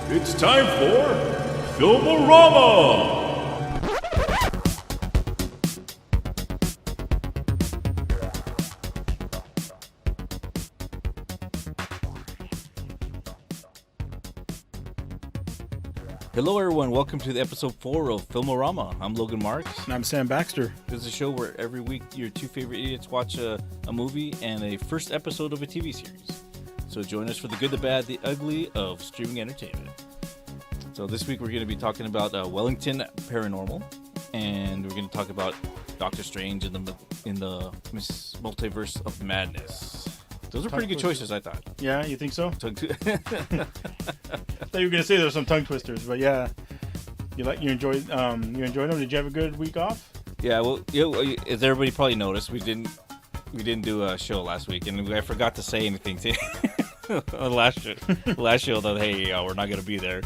It's time for Film-o-rama! Hello everyone, welcome to the episode 4 of Film-o-rama. I'm Logan Marks. And I'm Sam Baxter. This is a show where every week your two favorite idiots watch a movie and a first episode of a TV series. So join us for the good, the bad, the ugly of streaming entertainment. So this week we're going to be talking about Wellington Paranormal, and we're going to talk about Doctor Strange in the multiverse of madness. Those are pretty good choices, I thought. Yeah, you think so? I thought you were gonna say there's some tongue twisters, but yeah, you enjoyed them. Did you have a good week off? Yeah, well, as everybody probably noticed, we didn't do a show last week, and I forgot to say anything to last show that hey, we're not gonna be there.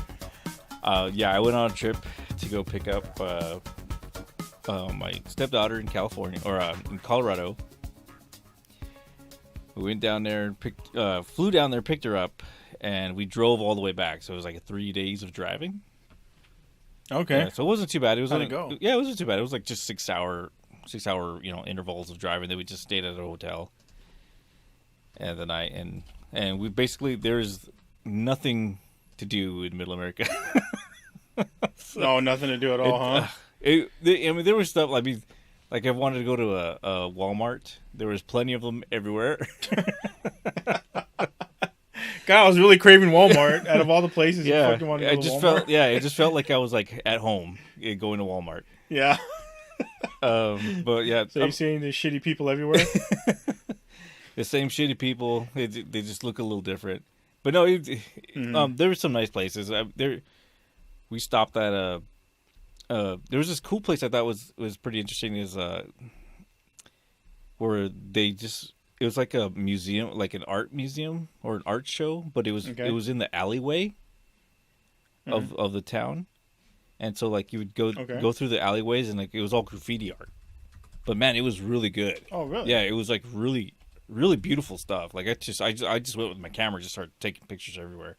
Yeah, I went on a trip to go pick up my stepdaughter in California in Colorado. We went down there and flew down there, picked her up, and we drove all the way back. So it was like 3 days of driving. Okay. Yeah, so it wasn't too bad. It was How'd it go? Yeah, it wasn't too bad. It was like just 6 hour intervals of driving. Then we just stayed at a hotel. And the night and we basically there's nothing to do in Middle America. No, nothing to do at all, huh? There was stuff. I mean, like I wanted to go to a Walmart. There was plenty of them everywhere. God, I was really craving Walmart out of all the places. Yeah, you fucking wanted to go to Walmart. it just felt like I was like at home going to Walmart. Yeah. But yeah. So you're seeing the shitty people everywhere? The same shitty people. They just look a little different. But no, there were some nice places. We stopped at there was this cool place I thought was pretty interesting. Is where it was like a museum, like an art museum or an art show, but it was in the alleyway of the town, and so like you would go through the alleyways and like it was all graffiti art, but man, it was really good. Oh, really? Yeah, it was like really, really beautiful stuff. Like I just went with my camera, just started taking pictures everywhere,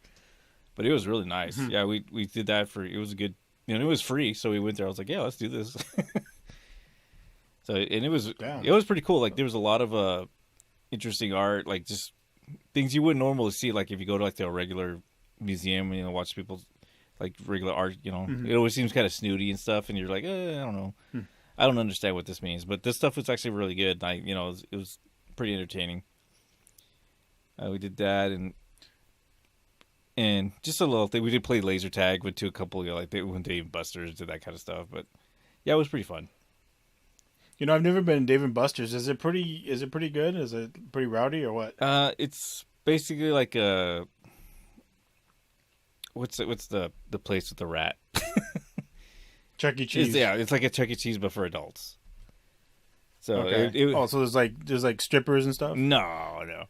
but it was really nice. Mm-hmm. Yeah, we did that it was a good. It was free, so we went there. I was like, "Yeah, let's do this." So, and it was pretty cool. Like there was a lot of interesting art, like just things you wouldn't normally see. Like if you go to like the regular museum, and watch people like regular art. Mm-hmm. It always seems kind of snooty and stuff, and you're like, I don't know, I don't understand what this means. But this stuff was actually really good. It was pretty entertaining. We did that, and just a little thing. We did play laser tag. Went to a couple, they went to Dave and Buster's, did that kind of stuff. But yeah, it was pretty fun. I've never been to Dave and Buster's. Is it pretty good? Is it pretty rowdy or what? It's basically like what's the place with the rat? Chuck E. Cheese. It's like a Chuck E. Cheese but for adults. So okay. So there's like strippers and stuff? No.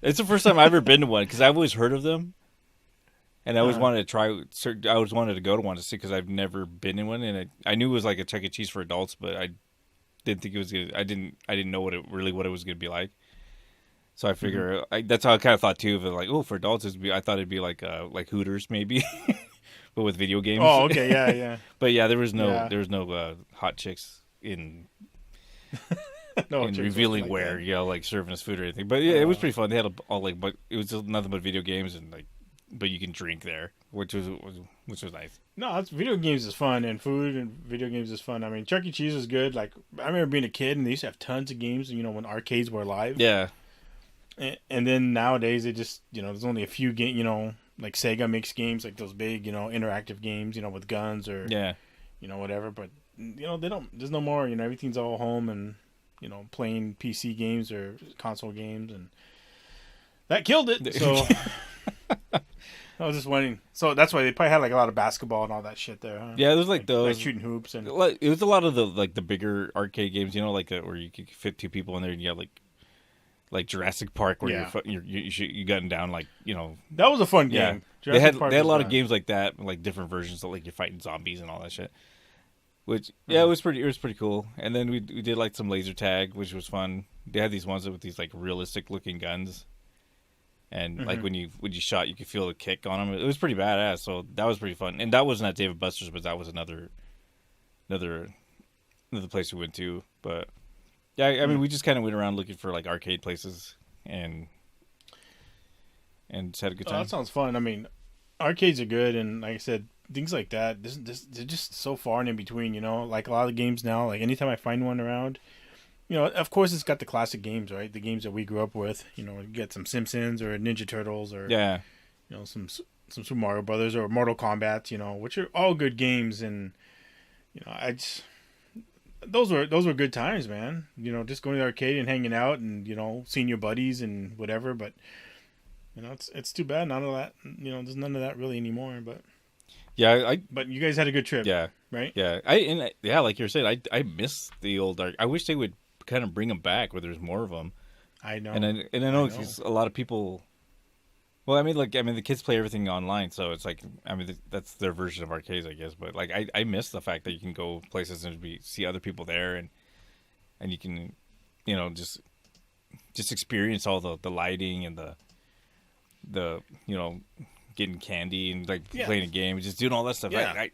It's the first time I've ever been to one because I've always heard of them, and I always wanted to try. I always wanted to go to one to see because I've never been in one, and I knew it was like a Chuck E. Cheese for adults, but I didn't think it was good. I didn't know what it was going to be like. So I figure that's how I kind of thought too. Of it, like, for adults, I thought it'd be like Hooters maybe, but with video games. Oh, okay, yeah. But yeah, there was no hot chicks in. And revealing like where, like serving us food or anything. But yeah, it was pretty fun. They had but it was nothing but video games and but you can drink there, which was nice. No, video games is fun, and food and video games is fun. I mean, Chuck E. Cheese was good. Like I remember being a kid and they used to have tons of games. When arcades were live. Yeah. And then nowadays they just there's only a few games. Like Sega makes games like those big interactive games with guns or whatever. But they don't. There's no more. Everything's all home and. Playing PC games or console games, and that killed it. So I was just wondering. So that's why they probably had like a lot of basketball and all that shit there. Huh? Yeah, there's like those shooting hoops and it was a lot of the bigger arcade games. Where you could fit two people in there, and you have like Jurassic Park where you gunned down That was a fun game. Yeah. They had a lot of games like that, like different versions of you're fighting zombies and all that shit. Which it was pretty cool. And then we did like some laser tag, which was fun. They had these ones with these like realistic looking guns. And like when you shot, you could feel the kick on them. It was pretty badass. So that was pretty fun. And that wasn't at Dave & Buster's, but that was another place we went to. But yeah, I mean, we just kind of went around looking for like arcade places and just had a good time. That sounds fun. I mean, arcades are good, and like I said, things like that. They're just so far and in between. You know, like a lot of games now. Like anytime I find one around. You know, of course, it's got the classic games, right? The games that we grew up with. You know, you get some Simpsons or Ninja Turtles or you know, some Super Mario Brothers or Mortal Kombat. You know, which are all good games, and you know, those were good times, man. You know, just going to the arcade and hanging out, and you know, seeing your buddies and whatever. But you know, it's too bad none of that. You know, there's none of that really anymore. But yeah, but you guys had a good trip. Yeah, right. Yeah, like you said, I miss the old arcade. I wish they would kind of bring them back where there's more of them. I know, and I know because a lot of people. Well, I mean, the kids play everything online, so it's like, I mean, that's their version of arcades, I guess. But like, I miss the fact that you can go places and see other people there, and you can, you know, just experience all the lighting and the you know, getting candy and like playing a game, just doing all that stuff. I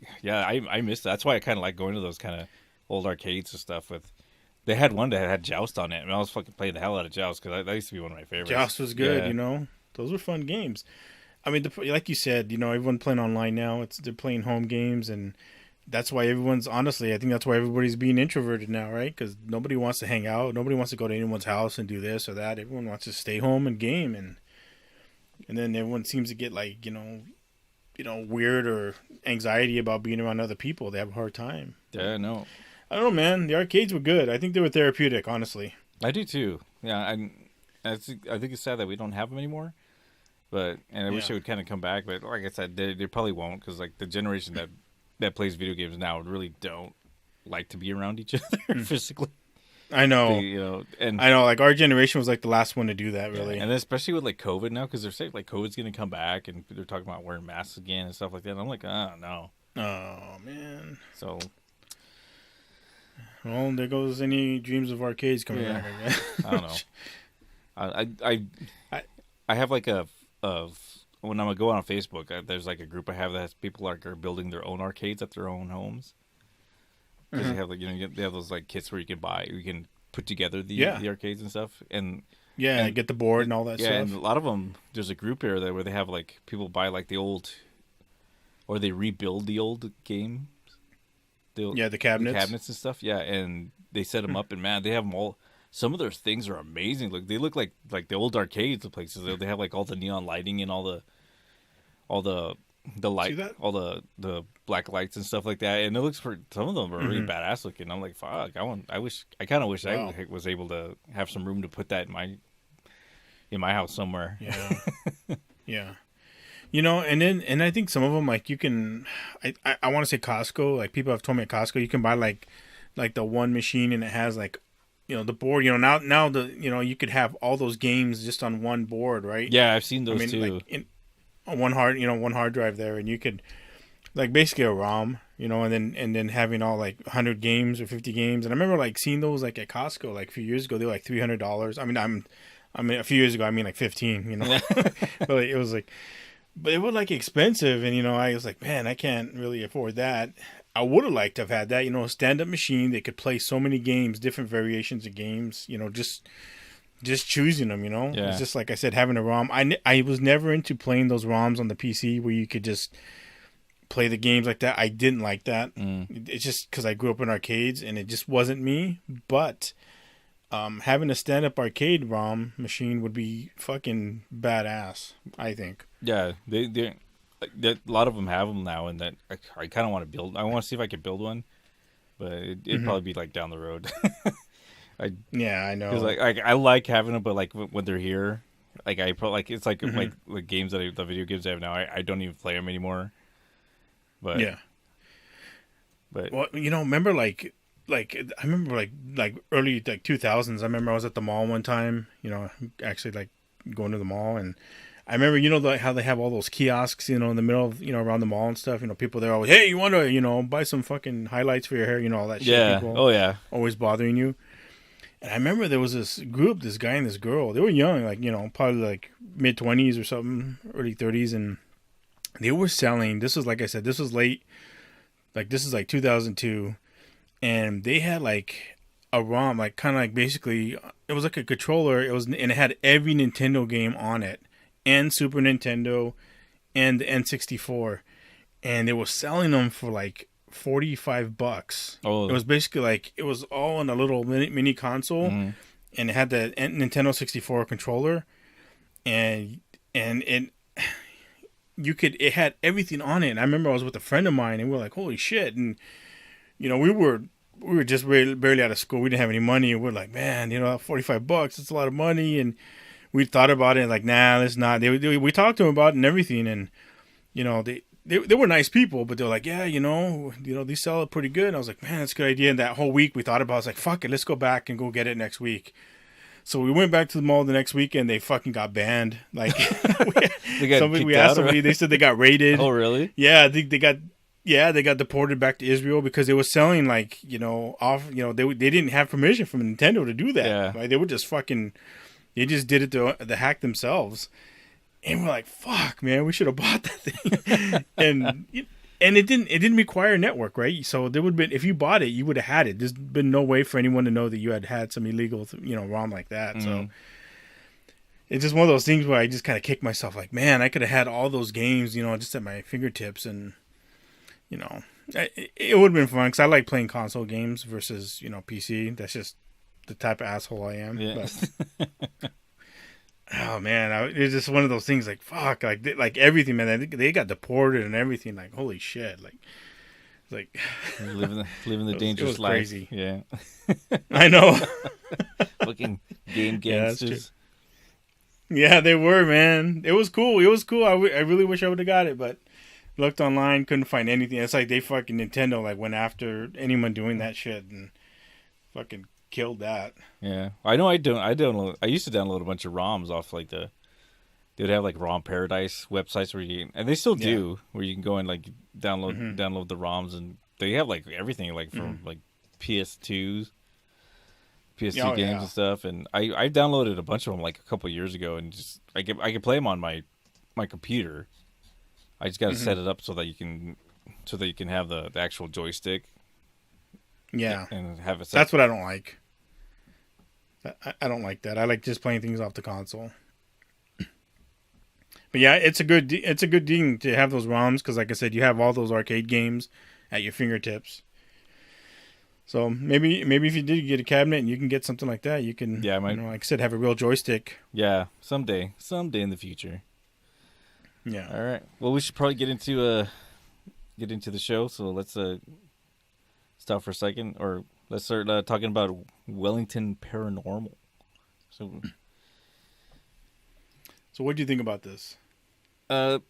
miss that. That's why I kind of like going to those kind of old arcades and stuff with. They had one that had Joust on it, and I was fucking playing the hell out of Joust because that used to be one of my favorites. Joust was good, you know. Those were fun games. I mean, like you said, you know, everyone playing online now. They're playing home games, and that's why everyone's honestly. I think that's why everybody's being introverted now, right? Because nobody wants to hang out. Nobody wants to go to anyone's house and do this or that. Everyone wants to stay home and game, and then everyone seems to get like you know, weird or anxiety about being around other people. They have a hard time. Yeah, no. I don't know, man. The arcades were good. I think they were therapeutic, honestly. I do too. Yeah, I think it's sad that we don't have them anymore. But I wish they would kind of come back. But like I said, they probably won't because like the generation that plays video games now really don't like to be around each other physically. I know. You know, and I know. Like our generation was like the last one to do that, really. And especially with like COVID now, because they're saying like COVID's going to come back, and they're talking about wearing masks again and stuff like that. And I'm like, oh no. Oh man. So. Well, there goes any dreams of arcades coming back. I guess. I don't know. I have like when I go on Facebook, there's like a group I have that has people are building their own arcades at their own homes. Because they have like they have those like kits where you can put together the arcades and stuff, and get the board and all that stuff. Yeah, and a lot of them, there's a group here where they have like people buy like the old, or they rebuild the old game. The cabinets. The cabinets and stuff, and they set them up, and man, they have them all. Some of their things are amazing. Like they look like the old arcades, the places. They have like all the neon lighting and all the light, all the black lights and stuff like that. And it looks some of them are really badass looking. I'm like, fuck, I kind of wish I was able to have some room to put that in my house somewhere. Yeah, yeah. You know, and I think some of them, like, you can, I want to say Costco, like, people have told me at Costco, you can buy, like the one machine, and it has, like, you know, the board, you know, now you could have all those games just on one board, right? Yeah, I've seen those, too. Like, one hard drive there, and you could, like, basically a ROM, you know, and then having all, like, 100 games or 50 games, and I remember, like, seeing those, like, at Costco, like, a few years ago, they were, like, $300. I mean, a few years ago, like, 15, you know, but like, it was, like... But it was like expensive, and you know, I was like, man, I can't really afford that. I would have liked to have had that, you know, a stand-up machine that could play so many games, different variations of games, you know, just choosing them, you know. Yeah. It's just like I said, having a ROM. I was never into playing those ROMs on the PC where you could just play the games like that. I didn't like that. It's just because I grew up in arcades, and it just wasn't me. But having a stand-up arcade ROM machine would be fucking badass, I think. Yeah, they a lot of them have them now, and that I kind of want to build. I want to see if I could build one, but it'd probably be like down the road. I know. Because like I like having them, but like when they're here, like I probably like it's like like games the video games I have now. I don't even play them anymore. But well, you know, remember like I remember like early 2000s. I remember I was at the mall one time. You know, actually like going to the mall, and I remember, you know, how they have all those kiosks, you know, in the middle of, you know, around the mall and stuff. You know, people there always, hey, you want to, you know, buy some fucking highlights for your hair, you know, all that shit. Yeah. People oh yeah. Always bothering you. And I remember there was this group, this guy and this girl. They were young, like, probably like mid-20s or something, early 30s. And they were selling, this was, like I said, this was late. Like, this is like 2002. And they had like a ROM, like kind of like basically, it was like a controller. And it had every Nintendo game on it, and Super Nintendo, and the N64. And they were selling them for like $45. Oh, it was basically like, it was all in a little mini console, and it had the Nintendo 64 controller, and it had everything on it. And I remember I was with a friend of mine, and we were like, holy shit. And we were just barely out of school. We didn't have any money, and we're like, man, $45, it's a lot of money. And we thought about it, like, nah, let's not. We talked to them about it and everything, and they were nice people, but they were like, yeah, they sell it pretty good. And I was like, man, that's a good idea. And that whole week we thought about it. I was like, fuck it, let's go back and go get it next week. So we went back to the mall the next week, and they fucking got banned. Like, we asked somebody, they said they got raided. Oh, really? Yeah, they got deported back to Israel because they were selling, like, they didn't have permission from Nintendo to do that. Yeah. Like, they were just they just did it to hack themselves. And we're like, fuck, man, we should have bought that thing. and it didn't require a network, right? So there would have been, if you bought it, you would have had it. There's been no way for anyone to know that you had some illegal, ROM like that. So it's just one of those things where I just kind of kick myself, like, man, I could have had all those games, just at my fingertips. And, it would have been fun because I like playing console games versus, PC. That's just the type of asshole I am. Yeah. But, oh man, it's just one of those things. Like, fuck, like everything, man. They got deported and everything. Like, holy shit, like living the dangerous life. Crazy. Yeah, I know. Fucking game gangsters. Yeah, they were, man. It was cool. I really wish I would have got it, but looked online, couldn't find anything. It's like they fucking Nintendo like went after anyone doing that shit and fucking killed that. Yeah, I know. I used to download a bunch of ROMs off like they'd have like ROM Paradise websites and they still do, where you can go and like download the ROMs, and they have like everything, like from like PS2 games and stuff. And I downloaded a bunch of them like a couple years ago, and just I could play them on my computer. I just got to set it up so that you can have the actual joystick. Yeah, and have it set. That's what I don't like. I don't like that. I like just playing things off the console. But yeah, it's a good thing to have those ROMs because, like I said, you have all those arcade games at your fingertips. So maybe if you did get a cabinet and you can get something like that, you can, like I said, have a real joystick. Yeah, someday in the future. Yeah. All right. Well, we should probably get into the show. So let's stop for a second, or let's start talking about Wellington Paranormal. So what do you think about this? I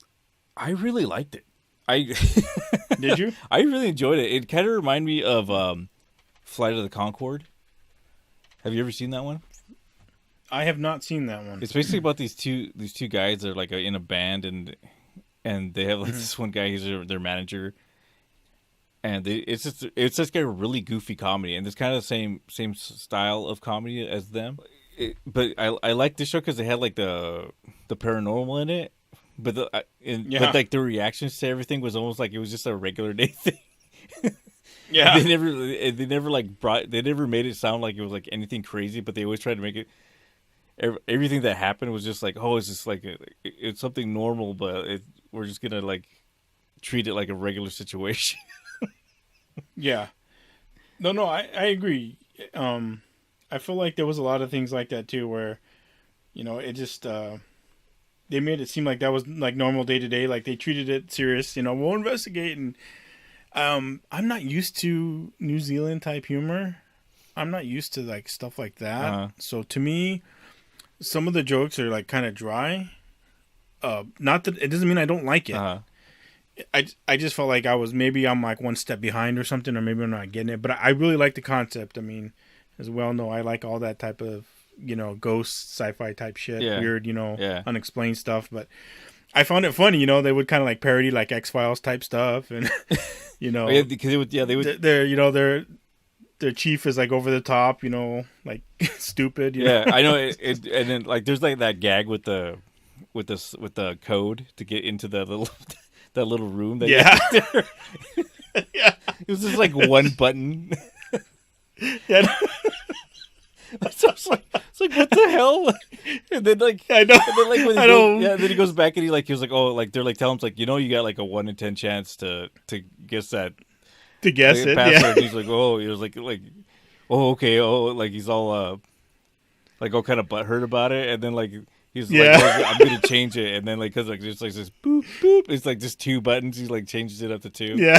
really liked it. Did you? I really enjoyed it. It kind of reminded me of Flight of the Conchord. Have you ever seen that one? I have not seen that one. It's basically about these two guys. They're like in a band, and they have like this one guy who's their manager. And it's just like a really goofy comedy, and it's kind of the same style of comedy as them. But I like this show because they had like the paranormal in it, but but like the reactions to everything was almost like it was just a regular day thing. Yeah, they never made it sound like it was like anything crazy, but they always tried to make it. Everything that happened was just like, oh, it's just like it's something normal, but we're just gonna like treat it like a regular situation. Yeah. No, I agree. I feel like there was a lot of things like that too, where, it just, they made it seem like that was like normal day to day. Like they treated it serious, we'll investigate. And, I'm not used to New Zealand type humor. I'm not used to like stuff like that. Uh-huh. So to me, some of the jokes are like kind of dry. Not that it doesn't mean I don't like it. Uh-huh. I just felt like I'm like one step behind or something, or maybe I'm not getting it. But I really like the concept. I mean, as well know, I like all that type of, ghost sci-fi type shit, weird, unexplained stuff. But I found it funny, they would kind of like parody like X-Files type stuff, and because they would. They're the chief is like over the top, like stupid. Yeah, I know. And then like there's like that gag with the code to get into the little that little room. That yeah, yeah. It was just like one button. Yeah. So it's like what the hell? And then like I know. And then like when then he goes back and he was like, oh, like they're like telling him like, you got like a 1 in 10 chance to guess that. To guess it, password. yeah. And he's like, oh, he was like, oh, okay, oh, like he's all like all kind of butthurt about it, and then like he's like, oh, I'm gonna change it, and then like because like just like this boop boop, it's like just 2 buttons. He like changes it up to 2. Yeah.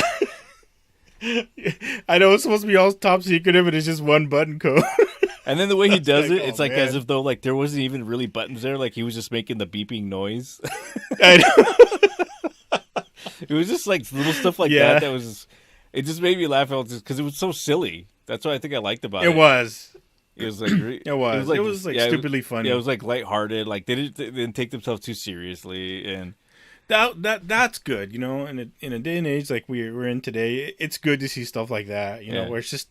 I know it's supposed to be all top secret, but it's just 1 button code. And then the way he does it, it's like as if though like there wasn't even really buttons there. Like he was just making the beeping noise. I know. It was just like little stuff like that. That was. It just made me laugh because it was so silly. That's what I think I liked about it. It was. It was like it was like stupidly funny. Yeah, it was like lighthearted. Like they didn't take themselves too seriously, and that's good. In a day and age like we're in today, it's good to see stuff like that. Where it's just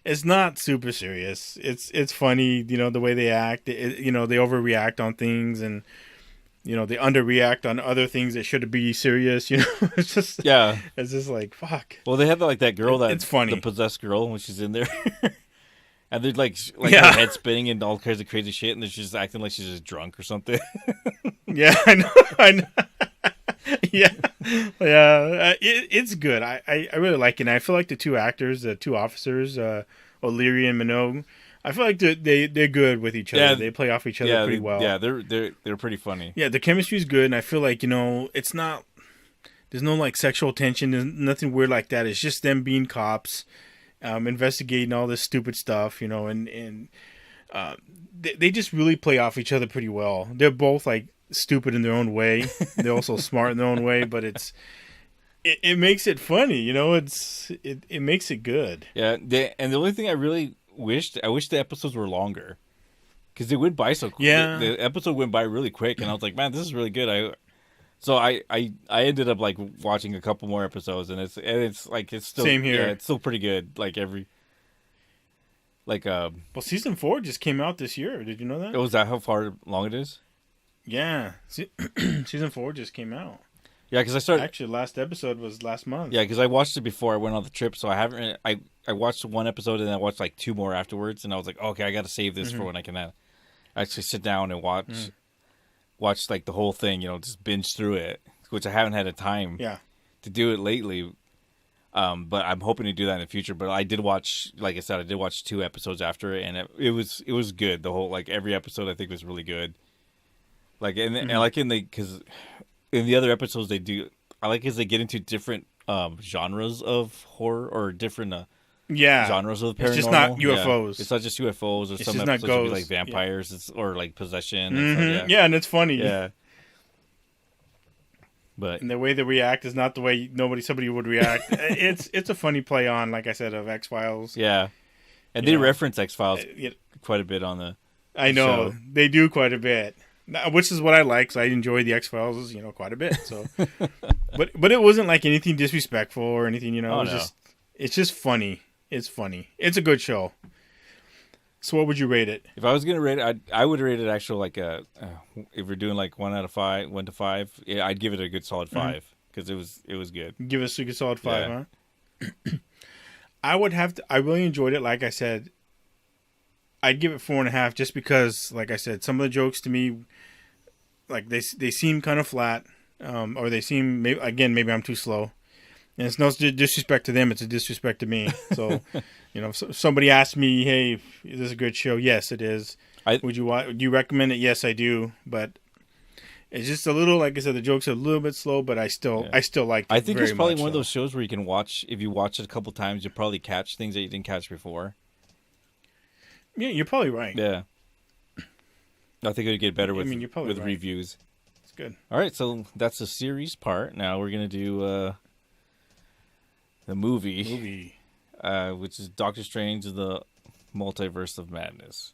it's not super serious. It's funny. The way they act. They overreact on things and. They underreact on other things that should be serious. It's just it's just like fuck. Well, they had like that girl it's funny, the possessed girl when she's in there, and they're like her head spinning and all kinds of crazy shit, and then she's just acting like she's just drunk or something. Yeah, I know. Yeah. It's good. I really like it. And I feel like the 2 actors, the 2 officers, O'Leary and Minogue. I feel like they're good with each other. Yeah, they play off each other pretty well. Yeah, they're pretty funny. Yeah, the chemistry's good, and I feel like it's not. There's no like sexual tension. There's nothing weird like that. It's just them being cops, investigating all this stupid stuff. And they just really play off each other pretty well. They're both like stupid in their own way. They're also smart in their own way, but it makes it funny. It makes it good. Yeah, and the only thing I wish the episodes were longer because they went by so quick. Yeah, the episode went by really quick, and I was like, man, this is really good. I ended up like watching a couple more episodes, and it's still same here. Yeah, it's still pretty good. Well, season 4 just came out this year. Did you know that? Was that how far long it is? Yeah, season 4 just came out. Yeah, because I started... Actually, last episode was last month. Yeah, because I watched it before I went on the trip, so I haven't... I watched 1 episode, and then I watched, 2 more afterwards, and I was like, okay, I got to save this for when I can actually sit down and watch, the whole thing, just binge through it, which I haven't had the time to do it lately, but I'm hoping to do that in the future. But I did watch, like I said, 2 episodes after it, and it was good. The whole, every episode I think was really good. Because... in the other episodes they do, I like as they get into different genres of horror or different genres of the paranormal. It's just not UFOs. Yeah. It's not just UFOs, or some episodes would be like vampires or like possession. Mm-hmm. And it's funny. Yeah. But and the way they react is not the way somebody would react. It's a funny play on, like I said, of X-Files. Yeah. And they reference X-Files quite a bit on the I know. show. They do quite a bit. Which is what I like, because I enjoy the X-Files, quite a bit. So, but it wasn't like anything disrespectful or anything, it's just funny. It's funny. It's a good show. So, what would you rate it? If I was gonna rate it, I would rate it actually if we're doing 1 to 5, yeah, I'd give it a good solid 5 because it was good. Give us a good solid 5, huh? I would have to. I really enjoyed it. Like I said, I'd give it 4.5 just because, like I said, some of the jokes to me, like they seem kind of flat, or they seem maybe I'm too slow, and it's no disrespect to them; it's a disrespect to me. So, if somebody asks me, "Hey, is this a good show?" Yes, it is. Would you recommend it? Yes, I do. But it's just a little, like I said, the jokes are a little bit slow, but I still like it. I think it's probably one of those shows where you can watch. If you watch it a couple times, you'll probably catch things that you didn't catch before. Yeah, you're probably right. Yeah. I think it would get better with right. reviews. It's good. All right, so that's the series part. Now we're going to do the movie. Which is Doctor Strange, the Multiverse of Madness.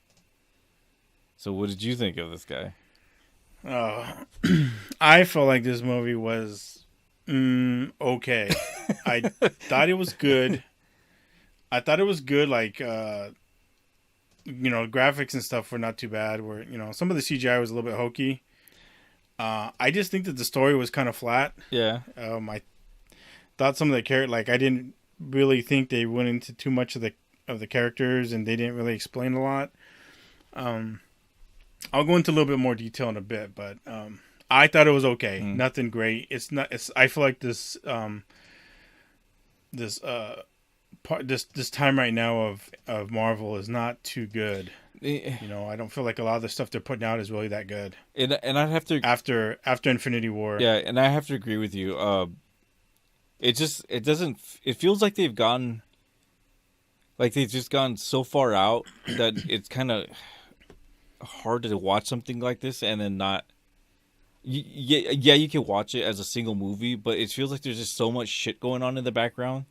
So what did you think of this guy? I felt like this movie was okay. I thought it was good. I thought it was good. Like, graphics and stuff were not too bad. Where some of the CGI was a little bit hokey. I just think that the story was kind of flat. Yeah. I thought some of the I didn't really think they went into too much of the characters, and they didn't really explain a lot. I'll go into a little bit more detail in a bit, but I thought it was okay. Nothing great. It's not. I feel like this time right now of Marvel is not too good. I don't feel like a lot of the stuff they're putting out is really that good. And I'd have to after Infinity War. Yeah, and I have to agree with you. It feels like they've just gone so far out that it's kind of hard to watch something like this and then not. Yeah, you can watch it as a single movie, but it feels like there's just so much shit going on in the background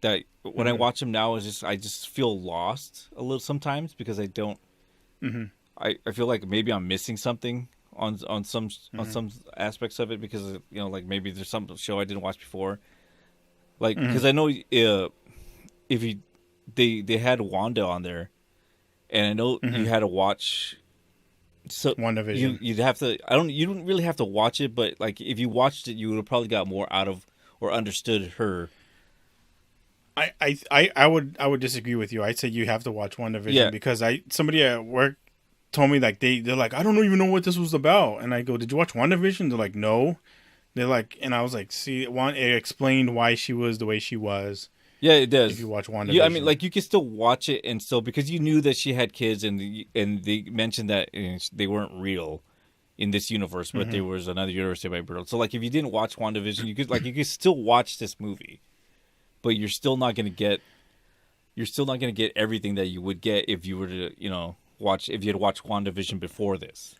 that when I watch them now, I just feel lost a little sometimes because I don't. I feel like maybe I'm missing something on some aspects of it because like maybe there's some show I didn't watch before, like because I know they had Wanda on there, and I know you had to watch. So WandaVision. You'd have to. You don't really have to watch it, but like if you watched it, you would have probably got more out of or understood her. I would disagree with you. I'd say you have to watch WandaVision because somebody at work told me like they're like, I don't even know what this was about, and I go, did you watch WandaVision? They're like, no. They're like, and I was like, see, it explained why she was the way she was. Yeah, it does. If you watch WandaVision. Yeah, I mean, like you can still watch it and still because you knew that she had kids and they mentioned that they weren't real in this universe, but there was another universe they might be. So like if you didn't watch WandaVision, you could still watch this movie, but you're still not going to get everything that you would get if you were to watch if you had watched WandaVision before this.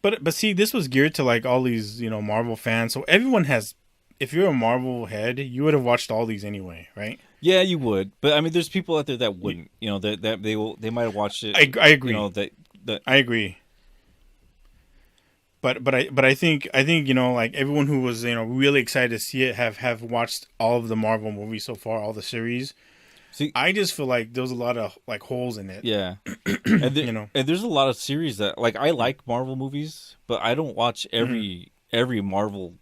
But see, this was geared to like all these Marvel fans, so everyone has. If you're a Marvel head, you would have watched all these anyway, right? Yeah, you would. But I mean, there's people out there that wouldn't. That they might have watched it. I agree. That I agree. But I think like everyone who was really excited to see it have watched all of the Marvel movies so far, all the series. See, I just feel like there's a lot of like holes in it. Yeah, and there's a lot of series that like I like Marvel movies, but I don't watch every Marvel.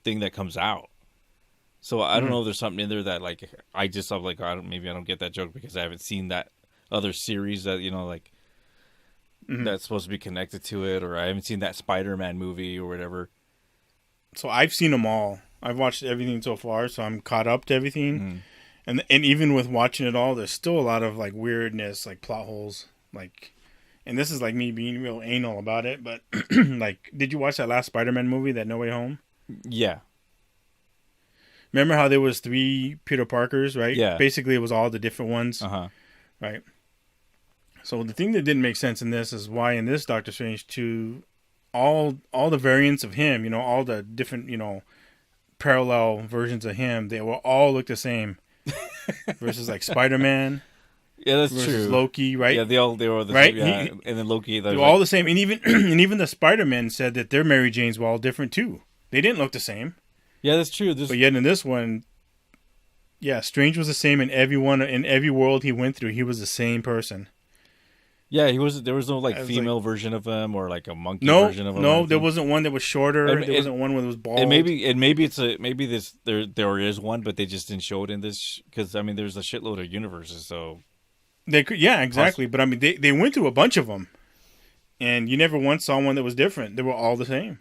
Thing that comes out. So I don't know if there's something in there that like I'm like I don't get that joke because I haven't seen that other series that that's supposed to be connected to it, or I haven't seen that Spider-Man movie or whatever. So I've seen them all. I've watched everything so far, so I'm caught up to everything. And even with watching it all, there's still a lot of like weirdness, like plot holes, like. And this is like me being real anal about it, but like, did you watch that last Spider-Man movie, that No Way Home? Yeah. Remember how there was 3 Peter Parkers, right? Yeah. Basically, it was all the different ones. Right? So the thing that didn't make sense in this is why in this Doctor Strange 2, all the variants of him, all the different, parallel versions of him, they will all look the same. Versus like Spider-Man. Yeah, that's versus true. Loki, right? Yeah, they were the right. Same, and then Loki. They were all the same, and even the Spider-Man said that their Mary Janes were all different too. They didn't look the same. Yeah, that's true. But yet in this one, Strange was the same in everyone in every world he went through. He was the same person. Yeah, he was. There was no female version of him or like a monkey version of him. No, there wasn't one that was shorter. There wasn't one that was bald. And maybe there is one, but they just didn't show it in this because I mean there's a shitload of universes, so. They could, exactly. But I mean, they went through a bunch of them, and you never once saw one that was different. They were all the same.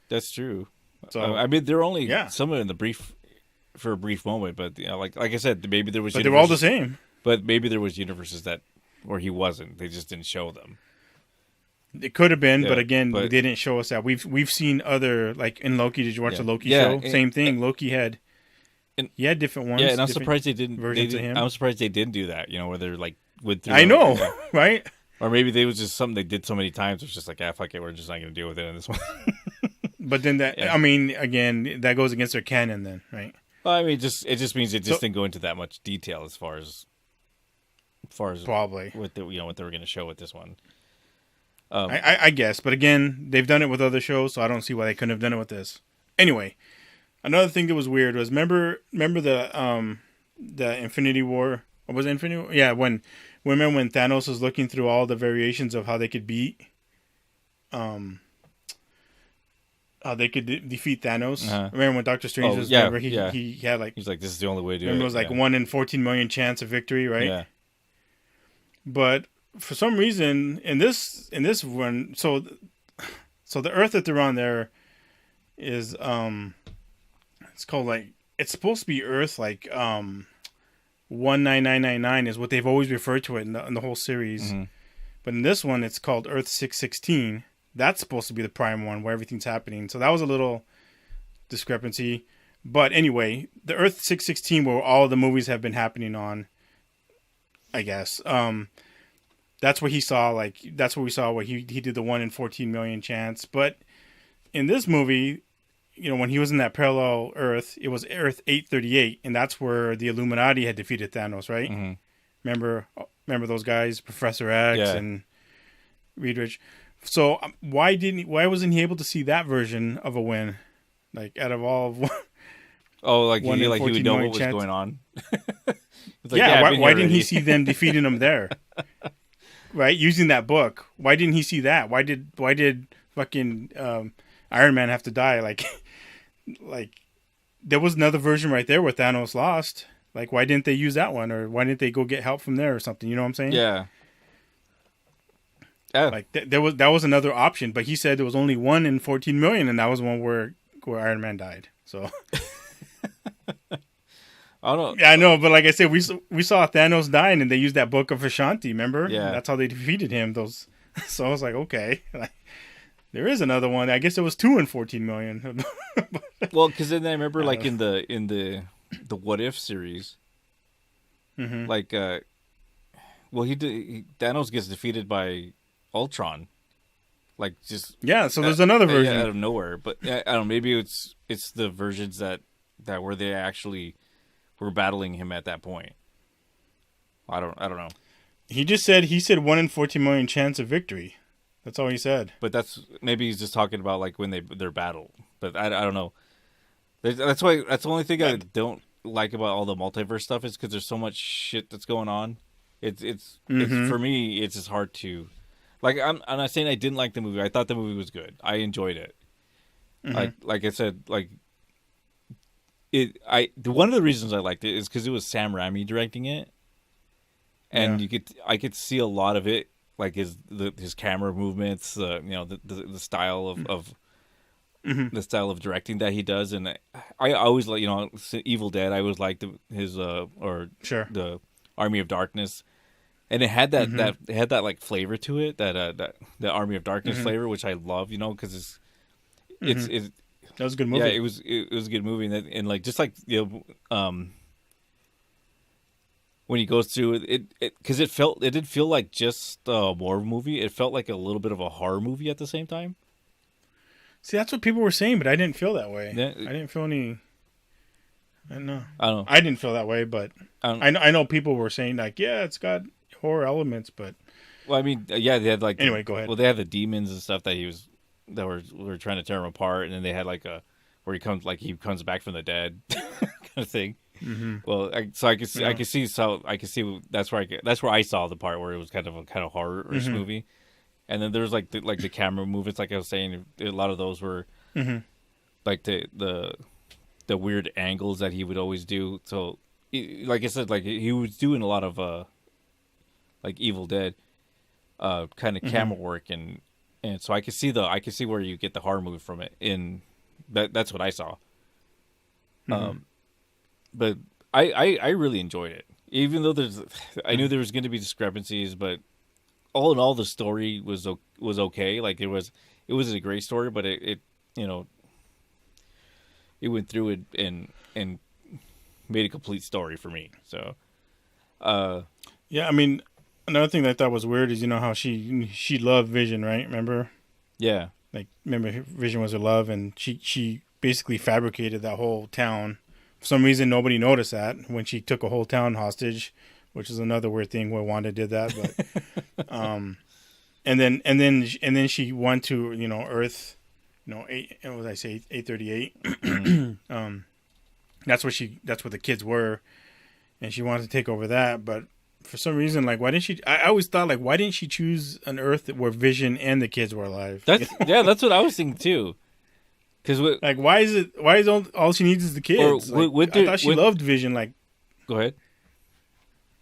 That's true. So I mean, they're only some in for a brief moment, but like I said, maybe there was. But they were all the same. But maybe there was universes where he wasn't. They just didn't show them. It could have been, but again, they didn't show us that. We've seen other like in Loki. Did you watch the Loki show? Same thing. Loki had. He had different ones. Yeah, and I'm surprised they didn't. Versions of him. I'm surprised they didn't do that. Where they're like went through. I know, right? Or maybe they was just something they did so many times. It's just like, fuck it, we're just not going to deal with it in this one. But then I mean, again, that goes against their canon, then, right? Well, I mean, it just means it just didn't go into that much detail as far as probably what they were going to show with this one. I guess, but again, they've done it with other shows, so I don't see why they couldn't have done it with this. Anyway. Another thing that was weird was remember the Infinity War. What was it, Infinity War? Yeah, when Thanos was looking through all the variations of how they could beat how they could defeat Thanos. Remember when Doctor Strange was? Remember he had like, he's like, this is the only way to do it. Remember it was like 1 in 14 million chance of victory, right? Yeah. But for some reason in this one, so the Earth that they're on there is it's called like, it's supposed to be Earth like 19999 is what they've always referred to it in the whole series. Mm-hmm. But in this one, it's called Earth 616. That's supposed to be the prime one where everything's happening. So that was a little discrepancy. But anyway, the Earth 616 where all the movies have been happening on, I guess. That's what he saw. Like, that's what we saw where he did the 1 in 14 million chance. But in this movie, you know, when he was in that parallel Earth, it was Earth 838, and that's where the Illuminati had defeated Thanos, right? Mm-hmm. Remember those guys, Professor X and Reed Rich. So why wasn't he able to see that version of a win? Like, out of all of he would know what was going on. Why didn't he see them defeating him there? Right, using that book. Why didn't he see that? Why did fucking Iron Man have to die? Like there was another version right there where Thanos lost. Like, why didn't they use that one, or why didn't they go get help from there or something? You know what I'm saying? Yeah. Like that was another option, but he said there was only 1 in 14 million, and that was one where Iron Man died. So I don't know. Yeah, I know, but like I said, we saw Thanos dying, and they used that book of Ashanti. Remember? Yeah, that's how they defeated him. So I was like, okay, there is another one. I guess it was 2 in 14 million. Well, because then I remember, like in the What If series, mm-hmm. like, Thanos gets defeated by Ultron, like just So there's another version out of nowhere. But I don't know. Maybe it's the versions that where they actually were battling him at that point. I don't know. He said 1 in 14 million chance of victory. That's all he said. But maybe he's just talking about like when they're battle. But I don't know. That's the only thing I don't like about all the multiverse stuff is because there's so much shit that's going on. It's for me, it's just hard to. Like, I'm not saying I didn't like the movie. I thought the movie was good. I enjoyed it. Mm-hmm. Like I said, like one of the reasons I liked it is because it was Sam Raimi directing it, and I could see a lot of it, like his camera movements, the style of mm-hmm. the style of directing that he does, and I always like, Evil Dead. I always liked his the Army of Darkness. And it had that mm-hmm. that like flavor to it, that the Army of Darkness mm-hmm. flavor, which I love, because mm-hmm. That was a good movie. Yeah, it was a good movie, and like just like when he goes through it, because it did feel like just a war movie. It felt like a little bit of a horror movie at the same time. See, that's what people were saying, but I didn't feel that way. Yeah. I didn't feel any. I don't know. I didn't feel that way, but I know people were saying like, yeah, it's got horror elements, but well, I mean, yeah, they had like anyway. Go ahead. Well, they had the demons and stuff that were trying to tear him apart, and then they had like where he comes back from the dead kind of thing. Mm-hmm. Well, I could see that's where I saw the part where it was kind of horror-ish mm-hmm. movie, and then there's like the camera movements, like I was saying, a lot of those were mm-hmm. like the weird angles that he would always do. So, like I said, like he was doing a lot of like Evil Dead kind of mm-hmm. camera work, and so I could see where you get the horror movie from it. In that's what I saw. Mm-hmm. But I really enjoyed it, even though I knew there was going to be discrepancies, but all in all, the story was okay. Like it was a great story, but it went through it and made a complete story for me. So, yeah, I mean, another thing that I thought was weird is how she loved Vision, right? Remember? Yeah. Like, remember Vision was her love, and she basically fabricated that whole town. For some reason, nobody noticed that when she took a whole town hostage, which is another weird thing where Wanda did that. But, and then she went to Earth what did I say, 838. Mm-hmm. That's what the kids were, and she wanted to take over that. But for some reason, like, why didn't she? I always thought, like, why didn't she choose an Earth where Vision and the kids were alive? Yeah, that's what I was thinking too. Because like, why is all she needs is the kids? Or, I thought she loved Vision. Like, go ahead.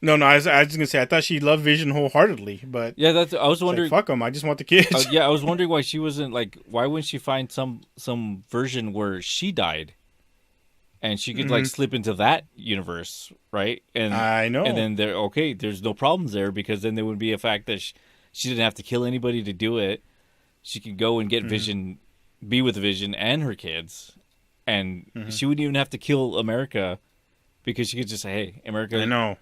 No, I was just gonna say I thought she loved Vision wholeheartedly, but yeah, I was wondering. Like, fuck them, I just want the kids. Yeah, I was wondering why she wasn't like. Why wouldn't she find some version where she died, and she could like slip into that universe, right? And I know. And then there's no problems there because then there would be a fact that she didn't have to kill anybody to do it. She could go and get Vision, be with Vision and her kids, and she wouldn't even have to kill America because she could just say, "Hey, America, I know."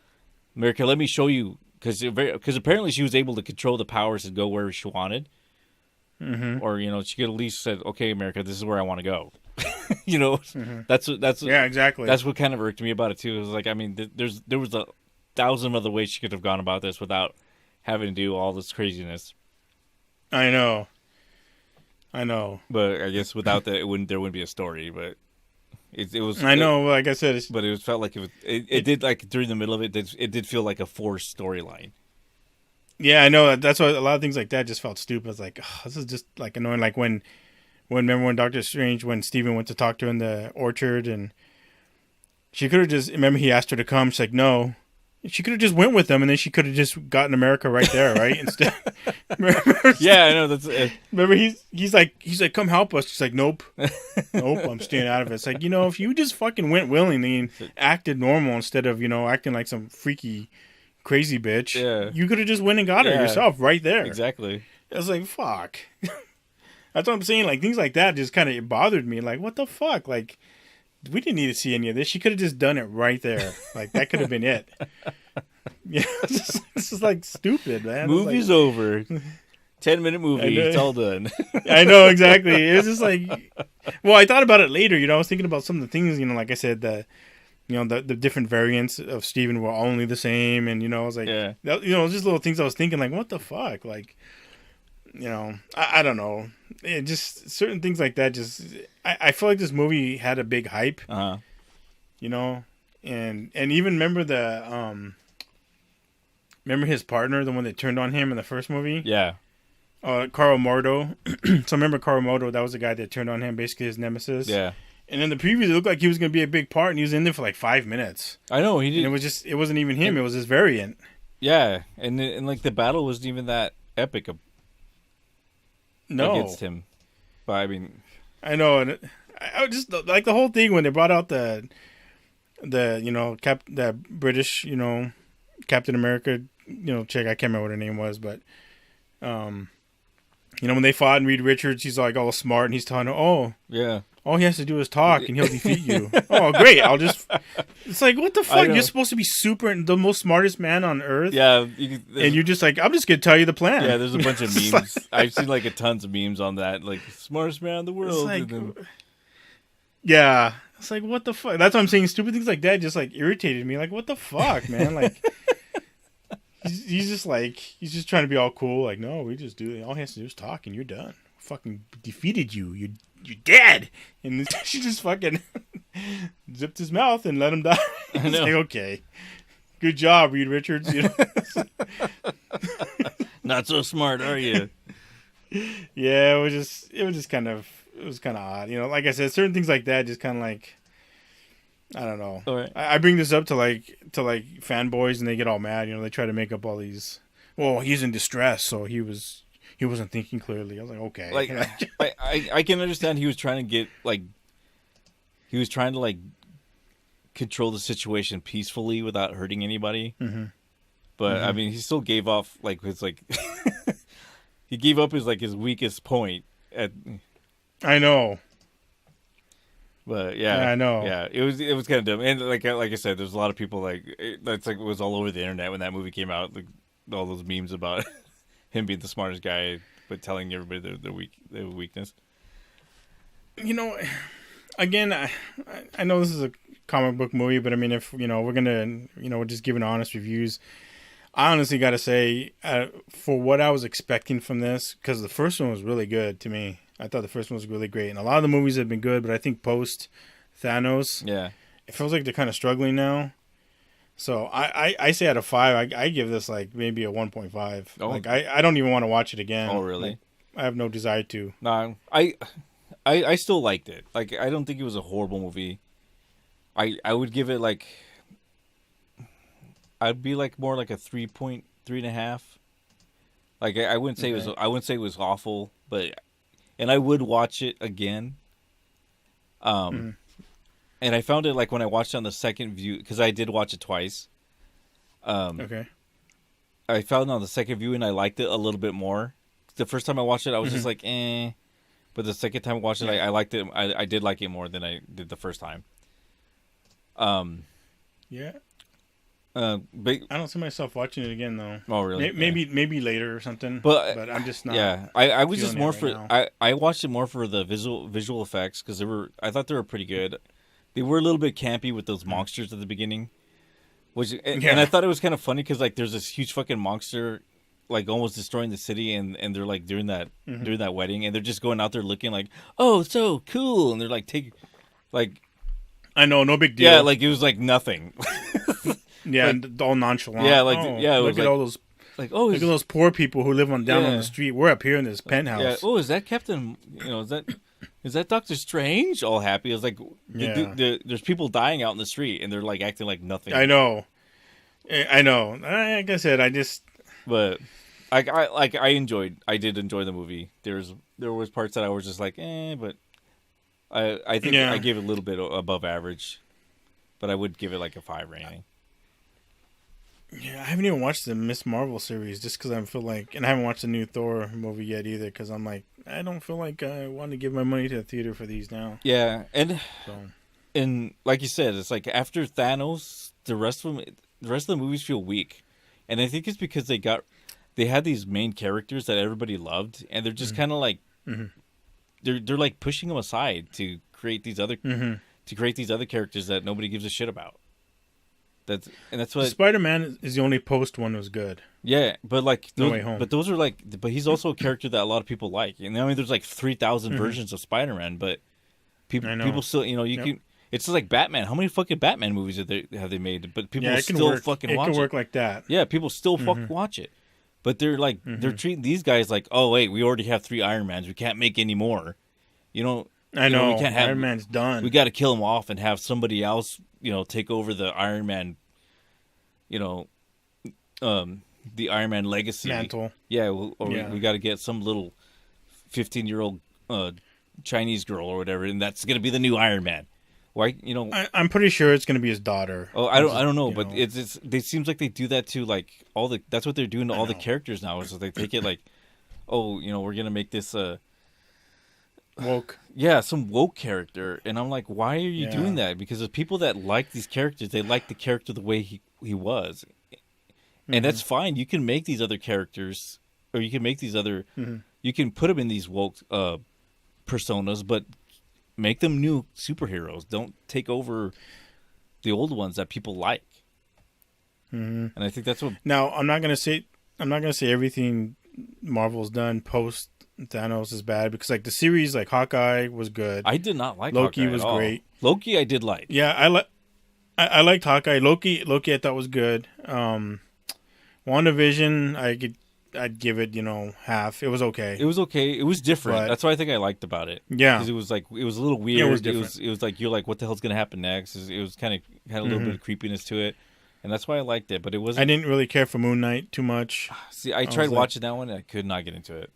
America, let me show you," because apparently she was able to control the powers and go wherever she wanted. Or she could at least said, "Okay, America, this is where I want to go." That's yeah, exactly. That's what kind of irked me about it too. It was like, I mean, there was 1,000 other ways she could have gone about this without having to do all this craziness. I know. But I guess without that, there wouldn't be a story. But it was. I know, like I said, but it felt like it did like during the middle of it. It did feel like a forced storyline. Yeah, I know. That's why a lot of things like that just felt stupid. I was like, oh, this is just like annoying. Like remember when Doctor Strange, when Steven went to talk to her in the orchard, and she could have just, remember he asked her to come. She's like, no. She could have just went with him, and then she could have just gotten America right there, right? Instead, remember? Yeah, I know. That's remember he's like, come help us. She's like, nope, I'm staying out of it. It's like, if you just fucking went willingly and acted normal instead of acting like some freaky, crazy bitch, you could have just went and got her yourself right there. Exactly. I was like, fuck. That's what I'm saying. Like, things like that just kind of bothered me. Like, what the fuck? Like, we didn't need to see any of this. She could have just done it right there. Like, that could have been it. Yeah, this is like stupid, man. Movie's over. 10-minute movie. It's all done. I know, exactly. It was just like, well, I thought about it later. I was thinking about some of the things. Like I said, the different variants of Steven were only the same, and I was like, just little things I was thinking, like, what the fuck, like. I don't know. It just certain things like that. Just I feel like this movie had a big hype. And even remember remember his partner, the one that turned on him in the first movie. Yeah. Carl Mordo. So remember Carl Mordo? That was the guy that turned on him, basically his nemesis. Yeah. And in the previews, it looked like he was going to be a big part, and he was in there for like 5 minutes. I know he did. And it wasn't even him. It was his variant. Yeah, and like the battle wasn't even that epic. Against him, but I mean, I know, and I just like the whole thing when they brought out the British Captain America chick. I can't remember what her name was, but when they fought and Reed Richards, he's like all smart and he's telling her, all he has to do is talk and he'll defeat you. Oh, great! It's like, what the fuck? You're supposed to be the most smartest man on earth. Yeah, and you're just like, I'm just gonna tell you the plan. Yeah, there's a bunch of memes. I've seen like tons of memes on that, like smartest man in the world. It's like, yeah, it's like, what the fuck? That's what I'm saying. Stupid things like that just like irritated me. Like, what the fuck, man? Like, he's just trying to be all cool. Like, no, we just do it. All he has to do is talk, and you're done. Fucking defeated you. You're dead. And she just fucking zipped his mouth and let him die. I know. Like, okay, good job, Reed Richards. Not so smart, are you? Yeah, it was kind of odd. Like I said, certain things like that just kind of like, I don't know. All right. I bring this up to fanboys and they get all mad. They try to make up all these. Well, he's in distress, so he wasn't thinking clearly. I was like, okay. Like, I can understand he was trying to control the situation peacefully without hurting anybody. Mm-hmm. But I mean, he still gave off he gave up his weakest point. I know. But yeah, I know. Yeah, it was kind of dumb. And like I said, there's a lot of people it was all over the internet when that movie came out. Like all those memes about him being the smartest guy, but telling everybody their weakness. Again, I know this is a comic book movie, but I mean, if we're gonna we're just giving honest reviews. I honestly got to say, for what I was expecting from this, because the first one was really good to me. I thought the first one was really great, and a lot of the movies have been good, but I think post Thanos, it feels like they're kind of struggling now. So I say out of 5, I give this like maybe a 1.5. Oh. Like I don't even want to watch it again. Oh, really? Like, I have no desire to. No, I still liked it. Like, I don't think it was a horrible movie. I would give it like, I'd be like more like a 3.5. Like, I wouldn't say it was awful, and I would watch it again. And I found it like when I watched it on the second view, because I did watch it twice. I found it on the second view and I liked it a little bit more. The first time I watched it, I was just like, eh. But the second time I watched it, I liked it. I did like it more than I did the first time. But I don't see myself watching it again though. Oh, really? Maybe later or something. But I'm just not. Yeah, I was just more right I watched it more for the visual effects because I thought they were pretty good. They were a little bit campy with those monsters at the beginning, and I thought it was kind of funny because like there's this huge fucking monster, like almost destroying the city, and they're like during that wedding, and they're just going out there looking like, oh, so cool, and they're like I know, no big deal. Yeah, like it was like nothing. Yeah, and all nonchalant. Yeah, like look at all those. Like, look at those poor people who live down on the street. We're up here in this penthouse. Yeah. Oh, is that Captain? Is that Doctor Strange? All happy. It's like there's people dying out in the street, and they're like acting like nothing. I know. Like I said, But I did enjoy the movie. There was parts that I was just like, but I think I gave it a little bit above average, but I would give it like a 5 rating. Yeah, I haven't even watched the Miss Marvel series just because I feel like, and I haven't watched the new Thor movie yet either because I'm like, I don't feel like I want to give my money to the theater for these now. Yeah, and like you said, it's like after Thanos, the rest of the movies feel weak, and I think it's because they had these main characters that everybody loved, and they're just kind of like they're like pushing them aside to create these other characters that nobody gives a shit about. That's what Spider-Man is the only post one was good. Yeah, but like No Way Home. But those are like, but he's also a character that a lot of people like. And I mean, there's like 3,000 versions of Spider-Man, but people still, can. It's just like Batman. How many fucking Batman movies have they made? But people still fucking watch it. It can work like that. Yeah, people still fucking watch it. But they're like they're treating these guys like, oh wait, we already have 3 Iron Mans. We can't make any more. I know. We can't have Iron Man's done. We got to kill him off and have somebody else, take over the Iron Man. The Iron Man legacy mantle. Yeah, we got to get some little 15-year-old Chinese girl or whatever, and that's gonna be the new Iron Man. Why? I'm pretty sure it's gonna be his daughter. Oh, I don't know, but it seems like they do that to like that's what they're doing to all the characters now. Is they take it like, we're gonna make this woke. Yeah, some woke character, and I'm like, why are you doing that? Because the people that like these characters, they like the character the way he was, and that's fine. You can make these other characters, or you can make these other, you can put them in these woke personas, but make them new superheroes. Don't take over the old ones that people like. And I think that's what. Now, I'm not gonna say everything Marvel's done post Thanos is bad, because like the series, like Hawkeye was good. I did not like Loki. Hawkeye Was at all. great. Loki I did like. Yeah, I liked Hawkeye. Loki I thought was good. WandaVision I'd give it half. It was okay. It was okay. It was different. That's what I think I liked about it. Yeah, because it was a little weird. Yeah, it was different. It was like you're like, what the hell's gonna happen next? It was kind of had a little bit of creepiness to it. And that's why I liked it, but it wasn't. I didn't really care for Moon Knight too much. See, I tried watching that one, and I could not get into it.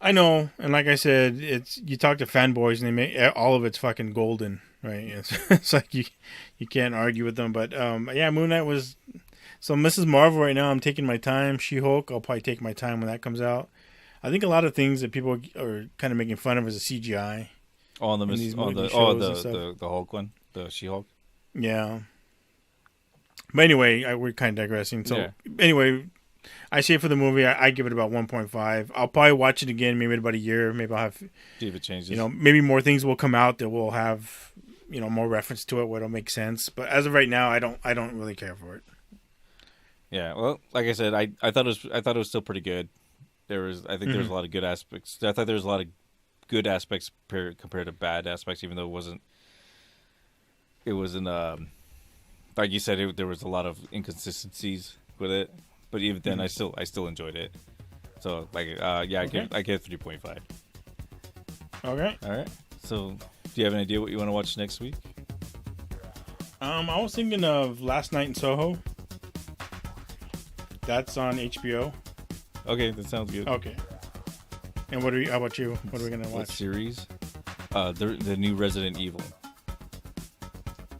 I know, and like I said, you talk to fanboys, and they make all of it's fucking golden, right? It's like you can't argue with them. But Moon Knight was. So Mrs. Marvel right now, I'm taking my time. She-Hulk, I'll probably take my time when that comes out. I think a lot of things that people are kind of making fun of is the CGI. Oh, the Hulk one, the She-Hulk. Yeah. But anyway, we're kind of digressing. So anyway, I say for the movie, I give it about 1.5. I'll probably watch it again, maybe in about a year. Maybe I'll have see if it changes. Maybe more things will come out that will have more reference to it, where it'll make sense. But as of right now, I don't really care for it. Yeah, well, like I said, I thought it was still pretty good. I think there was a lot of good aspects. I thought there was a lot of good aspects compared to bad aspects, even though it wasn't like you said, there was a lot of inconsistencies with it. But even then, I still enjoyed it. So I give it 3.5. Okay. All right. So, do you have an idea what you want to watch next week? I was thinking of Last Night in Soho. That's on HBO. Okay, that sounds good. Okay. And how about you? What are we gonna watch? What series? The new Resident Evil.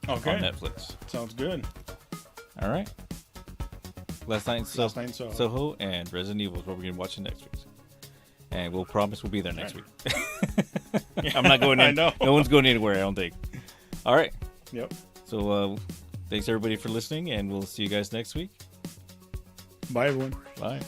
Okay. On Netflix. Sounds good. All right. Last Night in Soho. Soho and Resident Evil is what we're gonna watch next week. And we'll promise we'll be there next week. I'm not going in. I know. No one's going anywhere, I don't think. All right. Yep. So thanks everybody for listening, and we'll see you guys next week. Bye, everyone. Bye.